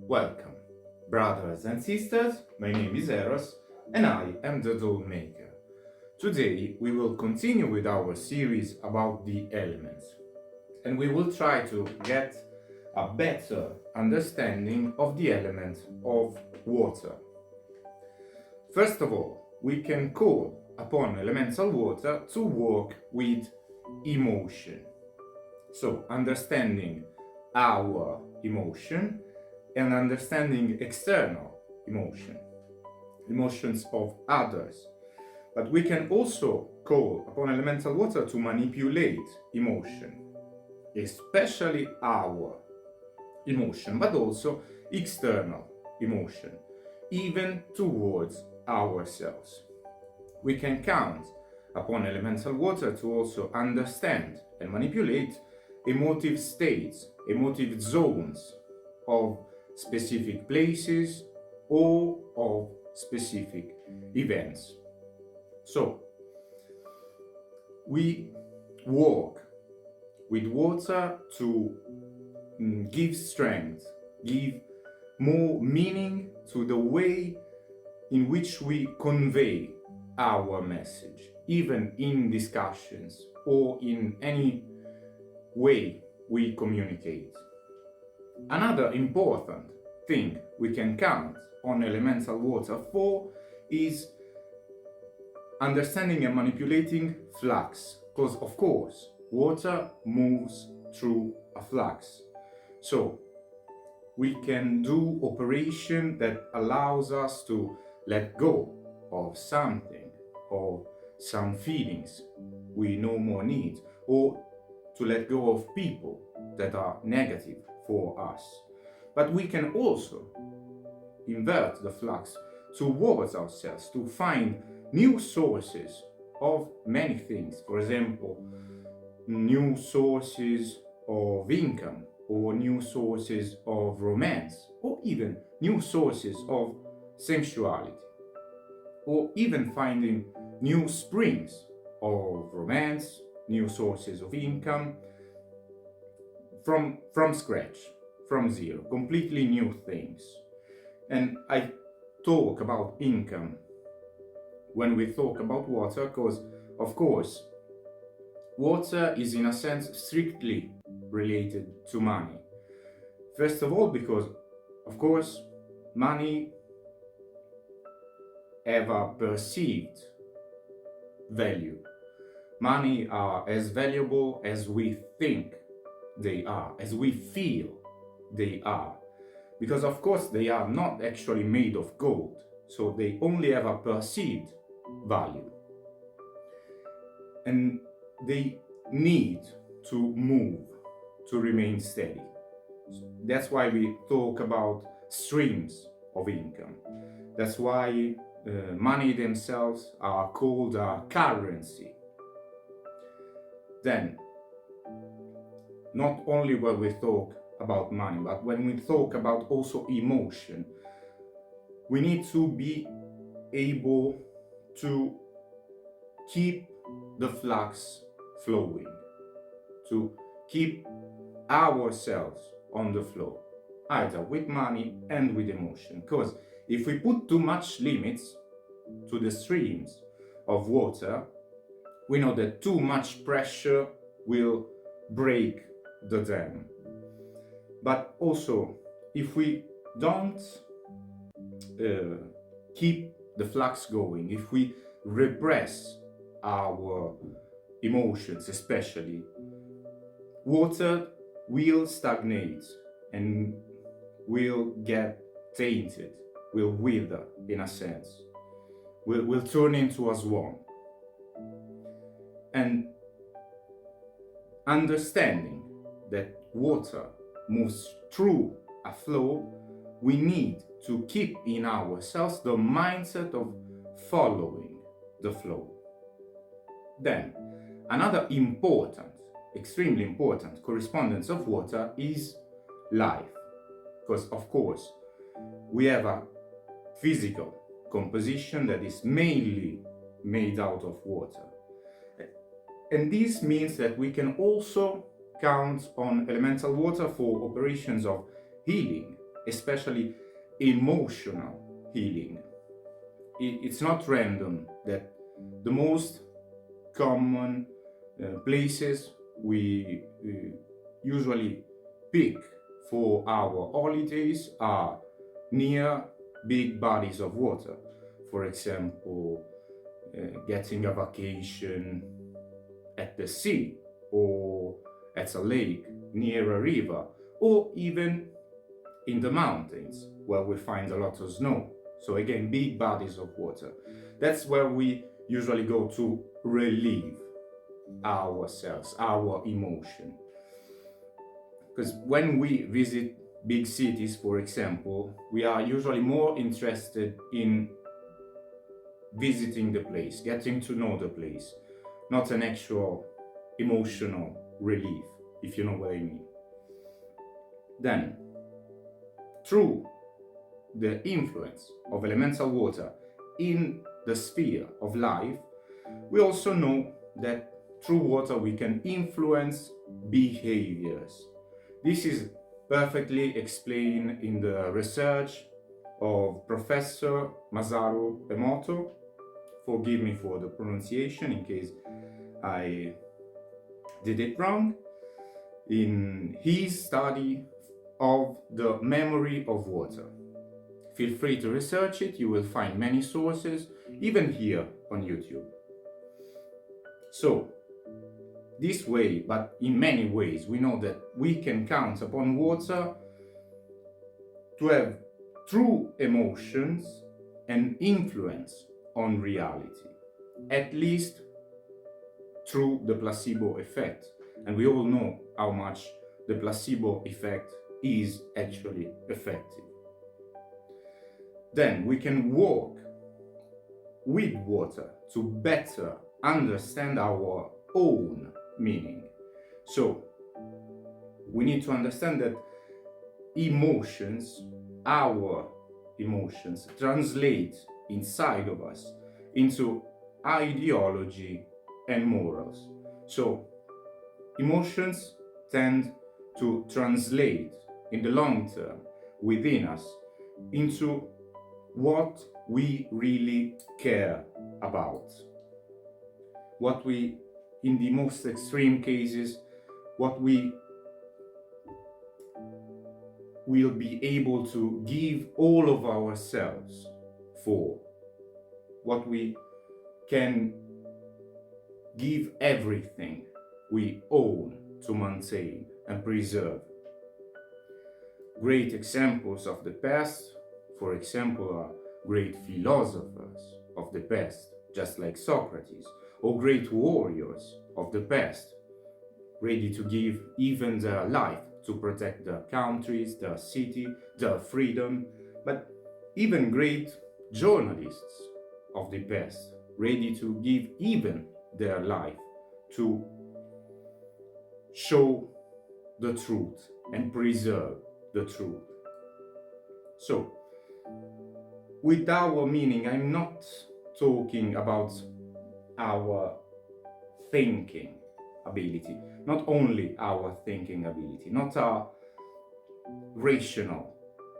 Welcome, brothers and sisters. My name is Eros and I am the doll maker. Today we will continue with our series about the elements and we will try to get a better understanding of the element of water. First of all, we can call upon elemental water to work with emotion. So, understanding our emotion and understanding external emotions of others. But we can also call upon elemental water to manipulate emotion, especially our emotion, but also external emotion, even towards ourselves. We can count upon elemental water to also understand and manipulate emotive states, emotive zones of specific places or of specific events. So, we work with water to give strength, give more meaning to the way in which we convey our message, even in discussions or in any way we communicate. Another important thing we can count on elemental water for is understanding and manipulating flux, because of course water moves through a flux. So we can do operation that allows us to let go of something or some feelings we no more need, or to let go of people that are negative for us. But we can also invert the flux towards ourselves to find new sources of many things. For example, new sources of income, or new sources of romance, or even new sources of sensuality, or even finding new springs of romance, new sources of income from scratch, from zero, completely new things. And I talk about income when we talk about water, because of course water is in a sense strictly related to money. First of all, because of course money have a perceived value. Money are as valuable as we think they are, as we feel they are. Because of course they are not actually made of gold, so they only have a perceived value. And they need to move to remain steady. That's why we talk about streams of income. That's why money themselves are called a currency. Then, not only when we talk about money, but when we talk about also emotion, we need to be able to keep the flux flowing, to keep ourselves on the flow, either with money and with emotion. Because if we put too much limits to the streams of water, we know that too much pressure will break the dam. But also, if we don't keep the flux going, if we repress our emotions especially, water will stagnate and will get tainted, will wither in a sense, will turn into a swan. And understanding that water moves through a flow, we need to keep in ourselves the mindset of following the flow. Then, another important, extremely important correspondence of water is life. Because of course, we have a physical composition that is mainly made out of water. And this means that we can also count on elemental water for operations of healing, especially emotional healing. It's not random that the most common places we usually pick for our holidays are near big bodies of water. For example, getting a vacation at the sea or at a lake near a river, or even in the mountains where we find a lot of snow. So again, big bodies of water. That's where we usually go to relieve ourselves, our emotion. Because when we visit big cities, for example, we are usually more interested in visiting the place, getting to know the place, not an actual emotional relief, if you know what I mean. Then, through the influence of elemental water in the sphere of life, we also know that through water we can influence behaviors. This is perfectly explained in the research of Professor Masaru Emoto. Forgive me for the pronunciation in case I did it wrong. In his study of the memory of water. Feel free to research it, you will find many sources, even here on YouTube. So, this way, but in many ways, we know that we can count upon water to have true emotions and influence on reality, at least through the placebo effect. And we all know how much the placebo effect is actually effective. Then we can work with water to better understand our own meaning. So we need to understand that our emotions, translate inside of us into ideology and morals. So emotions tend to translate in the long term within us into what we really care about. What we, in the most extreme cases, what we will be able to give all of ourselves for. What we can give everything we own to maintain and preserve. Great examples of the past, for example, are great philosophers of the past, just like Socrates, or great warriors of the past, ready to give even their life to protect their countries, their city, their freedom, but even great journalists of the past, ready to give even their life to show the truth and preserve the truth. So, with our meaning, I'm not talking about our thinking ability, not only our thinking ability, not our rational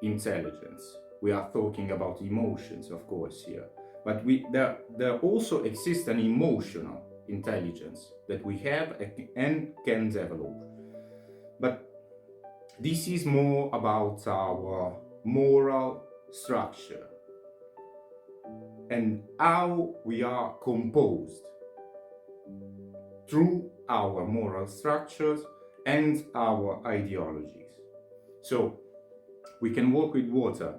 intelligence. We are talking about emotions, of course, here, but there also exists an emotional intelligence that we have and can develop. But this is more about our moral structure and how we are composed through our moral structures and our ideologies. So we can work with water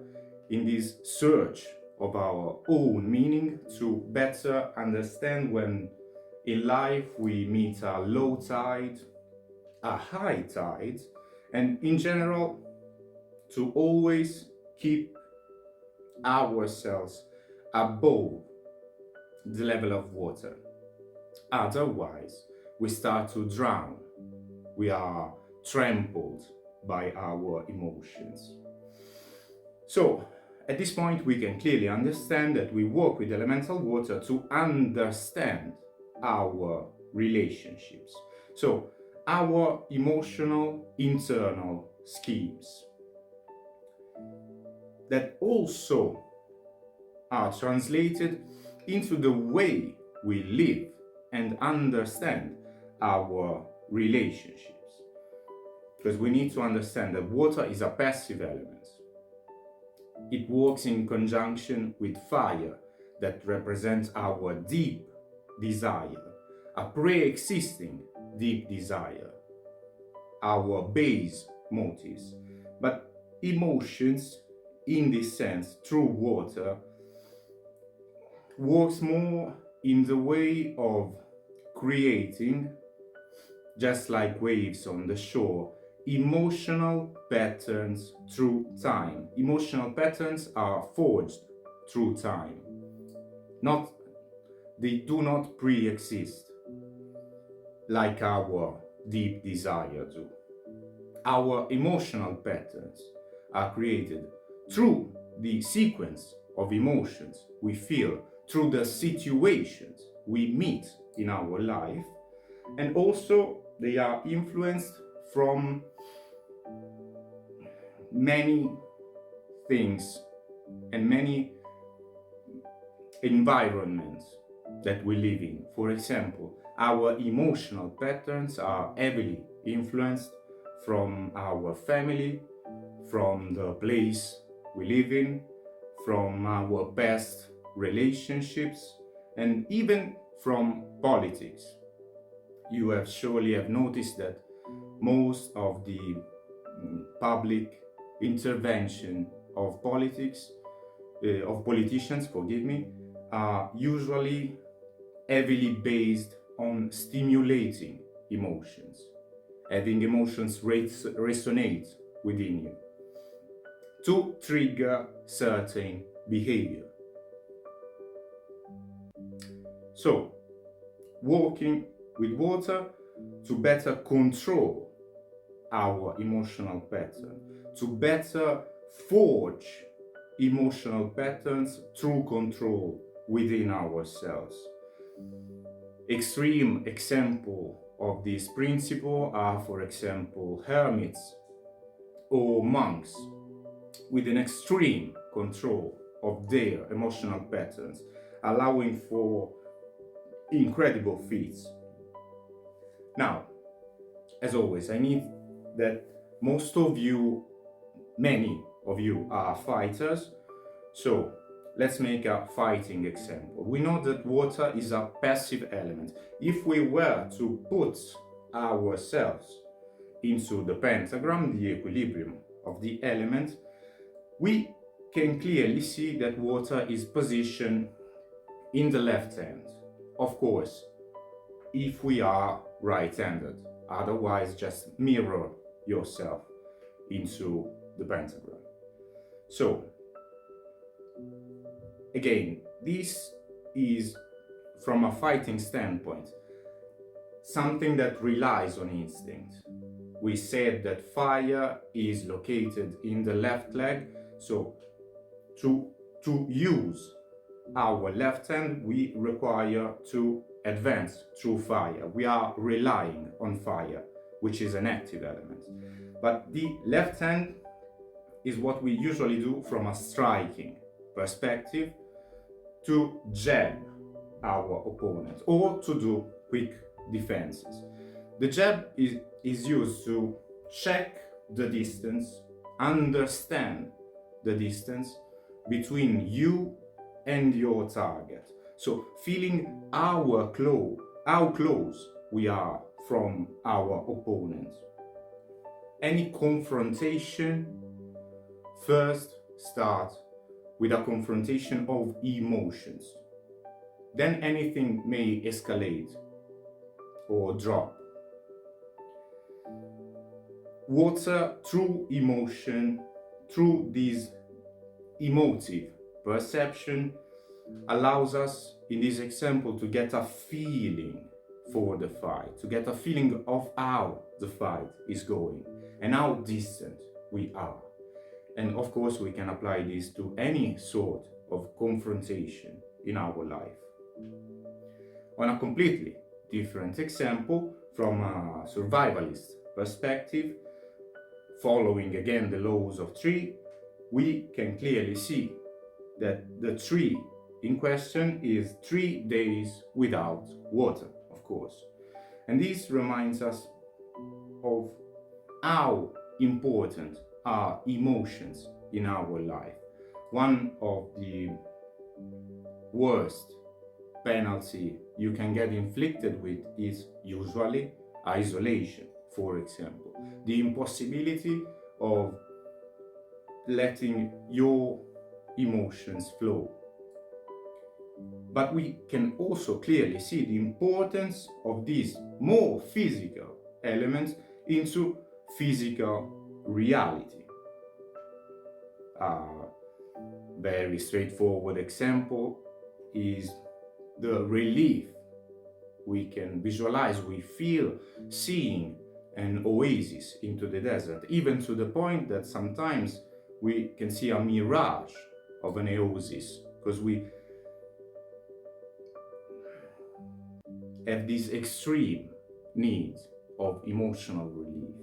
in this search of our own meaning to better understand when in life we meet a low tide, a high tide, and in general to always keep ourselves above the level of water. Otherwise, we start to drown. We are trampled by our emotions. So, at this point, we can clearly understand that we work with elemental water to understand our relationships. So, our emotional internal schemes. that also are translated into the way we live and understand our relationships. Because we need to understand that water is a passive element. It works in conjunction with fire that represents our deep desire, a pre-existing deep desire, our base motives. But emotions, in this sense, through water, works more in the way of creating, just like waves on the shore, emotional patterns through time. Emotional patterns are forged through time. They do not pre-exist like our deep desire do. Our emotional patterns are created through the sequence of emotions we feel, through the situations we meet in our life, and also they are influenced from many things and many environments that we live in. For example, our emotional patterns are heavily influenced from our family, from the place we live in, from our past relationships, and even from politics. You have surely have noticed that most of the public intervention of politicians, are usually heavily based on stimulating emotions, having emotions resonate within you to trigger certain behavior. So, working with water to better control our emotional pattern, to better forge emotional patterns through control within ourselves. Extreme example of this principle are, for example, hermits or monks with an extreme control of their emotional patterns, allowing for incredible feats. Now, as always, I need that many of you are fighters, so let's make a fighting example. We know that water is a passive element. If we were to put ourselves into the pentagram, the equilibrium of the element, we can clearly see that water is positioned in the left hand. Of course, if we are right-handed, otherwise just mirror yourself into the pentagram. So, again, this is, from a fighting standpoint, something that relies on instinct. We said that fire is located in the left leg, so to use our left hand, we require to advance through fire. We are relying on fire, which is an active element. But the left hand is what we usually do from a striking perspective to jab our opponent or to do quick defenses. The jab is used to check the distance, understand the distance between you and your target. So feeling how close we are from our opponent. Any confrontation first starts with a confrontation of emotions. Then anything may escalate or drop. Water, through emotion, through this emotive perception, allows us, in this example, to get a feeling for the fight, to get a feeling of how the fight is going and how distant we are. And of course, we can apply this to any sort of confrontation in our life. On a completely different example, from a survivalist perspective, following again the laws of three, we can clearly see that the tree in question is 3 days without water, of course. And this reminds us of how important are emotions in our life. One of the worst penalty you can get inflicted with is usually isolation, for example. The impossibility of letting your emotions flow. But we can also clearly see the importance of these more physical elements into physical reality. A very straightforward example is the relief we can visualize, we feel seeing an oasis into the desert, even to the point that sometimes we can see a mirage of an oasis, because we have this extreme need of emotional relief.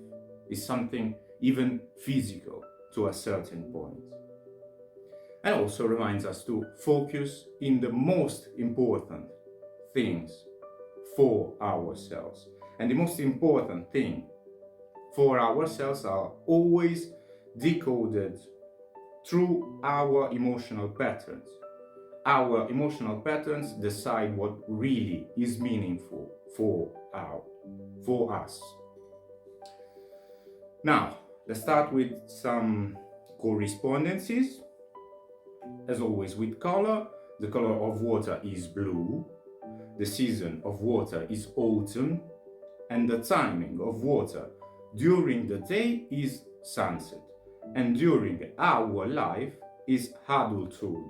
It's something even physical to a certain point. And also reminds us to focus in the most important things for ourselves. And the most important thing for ourselves are always decoded through our emotional patterns. Our emotional patterns decide what really is meaningful for us. Now, let's start with some correspondences. As always with color, the color of water is blue, the season of water is autumn, and the timing of water during the day is sunset, and during our life is adulthood.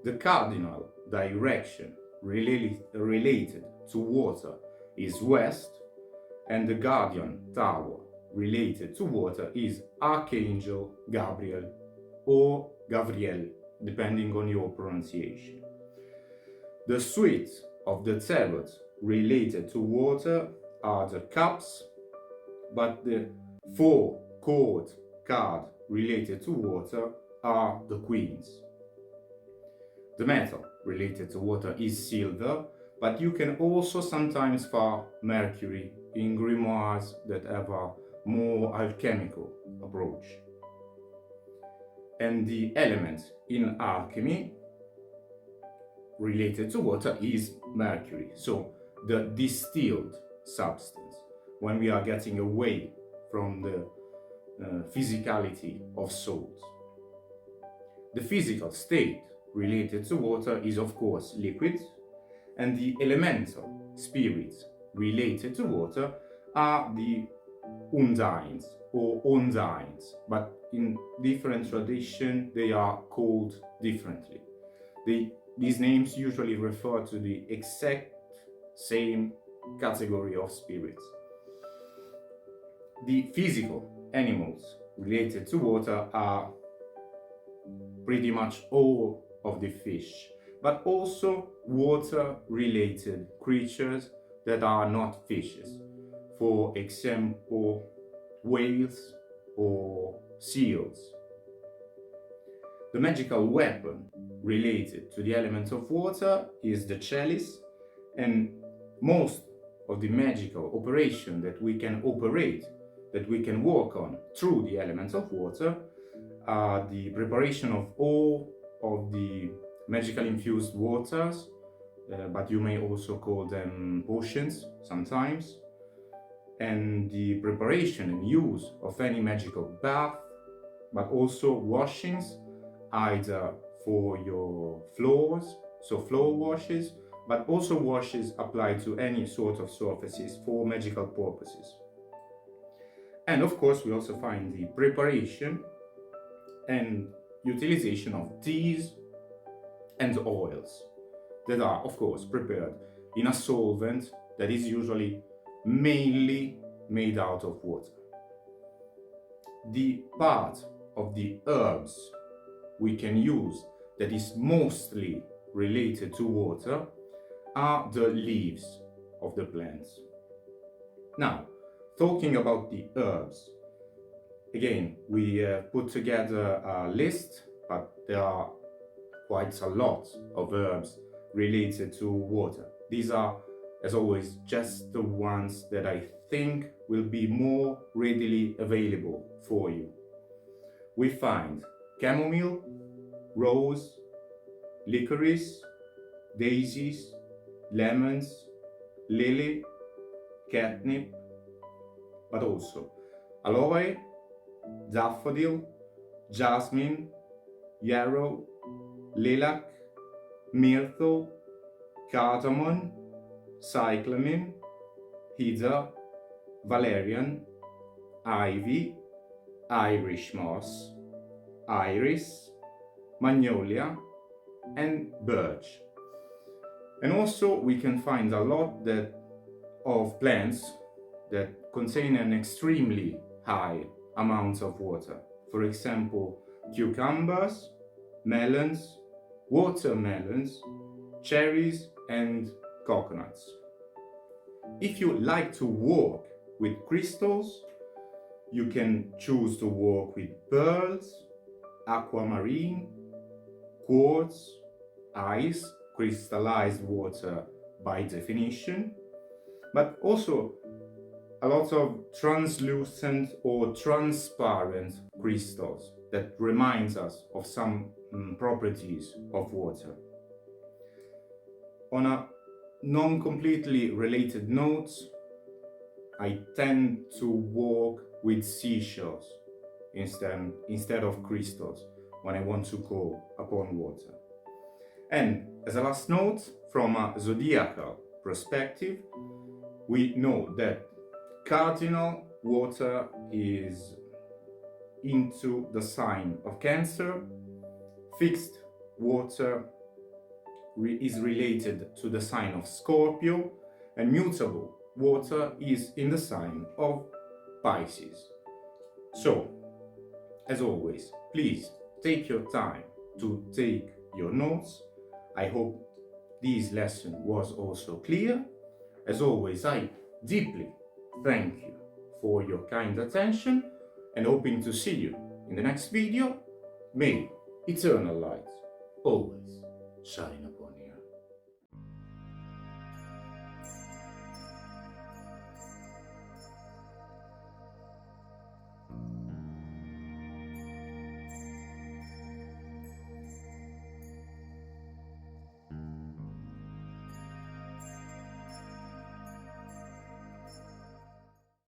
The cardinal direction related to water is west, and the guardian tower related to water is Archangel Gabriel or Gabriel, depending on your pronunciation. The suite of the tarot related to water are the cups, but the 4-chord card related to water are the queens. The metal related to water is silver, but you can also sometimes find mercury in grimoires that have a more alchemical approach. And the element in alchemy related to water is mercury, so the distilled substance, when we are getting away from the physicality of salt. The physical state related to water is of course liquid, and the elemental spirits related to water are the undines or undines, but in different traditions they are called differently. These names usually refer to the exact same category of spirits. The physical animals related to water are pretty much all of the fish, but also water-related creatures that are not fishes. For example, whales or seals. The magical weapon related to the element of water is the chalice, and most of the magical operation that we can operate, that we can work on through the element of water, are the preparation of all of the magical infused waters, but you may also call them potions sometimes, and the preparation and use of any magical bath, but also washings, either for your floors, so floor washes, but also washes applied to any sort of surfaces for magical purposes. And of course, we also find the preparation and utilization of teas and oils that are, of course, prepared in a solvent that is usually mainly made out of water. The part of the herbs we can use that is mostly related to water are the leaves of the plants. Now, talking about the herbs, again, we put together a list, but there are quite a lot of verbs related to water. These are, as always, just the ones that I think will be more readily available for you. We find chamomile, rose, licorice, daisies, lemons, lily, catnip, but also aloe, daffodil, jasmine, yarrow, lilac, myrtle, cardamom, cyclamen, heather, valerian, ivy, Irish moss, iris, magnolia, and birch. And also we can find a lot of plants that contain an extremely high amount of water. For example, cucumbers, melons, watermelons, cherries, and coconuts. If you like to work with crystals, you can choose to work with pearls, aquamarine, quartz, ice, crystallized water by definition, but also a lot of translucent or transparent crystals that reminds us of some properties of water. On a non-completely related note, I tend to work with seashells instead of crystals when I want to go upon water. And as a last note, from a zodiacal perspective, we know that cardinal water is into the sign of Cancer, fixed water is related to the sign of Scorpio, and mutable water is in the sign of Pisces. So, as always, please take your time to take your notes. I hope this lesson was also clear. As always, I deeply thank you for your kind attention and hoping to see you in the next video. May eternal light always shine upon you.